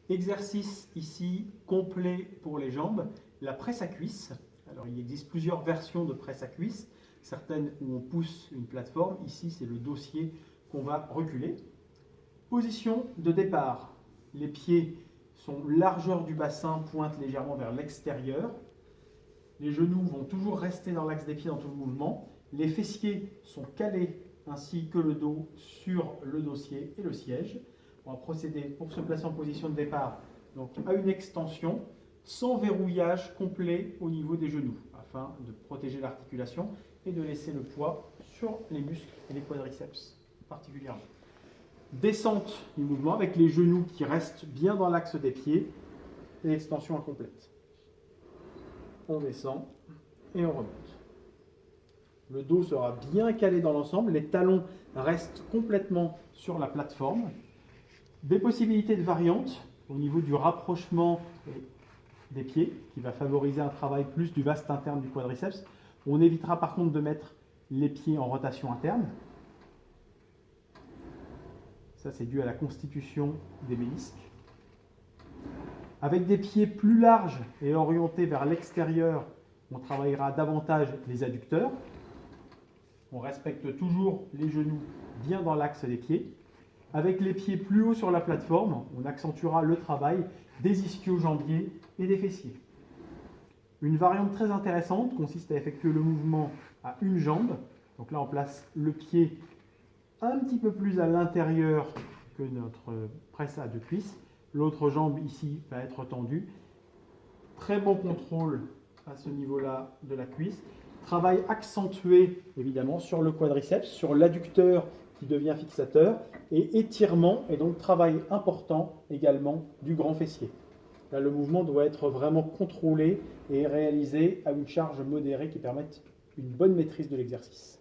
Exercice ici complet pour les jambes, la presse à cuisse. Alors il existe plusieurs versions de presse à cuisse, certaines où on pousse une plateforme, ici c'est le dossier qu'on va reculer. Position de départ, les pieds sont largeur du bassin, pointent légèrement vers l'extérieur. Les genoux vont toujours rester dans l'axe des pieds dans tout le mouvement. Les fessiers sont calés ainsi que le dos sur le dossier et le siège. On va procéder pour se placer en position de départ donc à une extension sans verrouillage complet au niveau des genoux afin de protéger l'articulation et de laisser le poids sur les muscles et les quadriceps particulièrement. Descente du mouvement avec les genoux qui restent bien dans l'axe des pieds et l'extension incomplète. On descend et on remonte. Le dos sera bien calé dans l'ensemble, les talons restent complètement sur la plateforme. Des possibilités de variantes au niveau du rapprochement des pieds, qui va favoriser un travail plus du vaste interne du quadriceps. On évitera par contre de mettre les pieds en rotation interne. Ça, c'est dû à la constitution des ménisques. Avec des pieds plus larges et orientés vers l'extérieur, on travaillera davantage les adducteurs. On respecte toujours les genoux bien dans l'axe des pieds. Avec les pieds plus hauts sur la plateforme, on accentuera le travail des ischio-jambiers et des fessiers. Une variante très intéressante consiste à effectuer le mouvement à une jambe. Donc là, on place le pied un petit peu plus à l'intérieur que notre presse à deux cuisses. L'autre jambe ici va être tendue. Très bon contrôle à ce niveau-là de la cuisse. Travail accentué évidemment sur le quadriceps, sur l'adducteur qui devient fixateur, et étirement, et donc travail important également du grand fessier. Là, le mouvement doit être vraiment contrôlé et réalisé à une charge modérée qui permette une bonne maîtrise de l'exercice.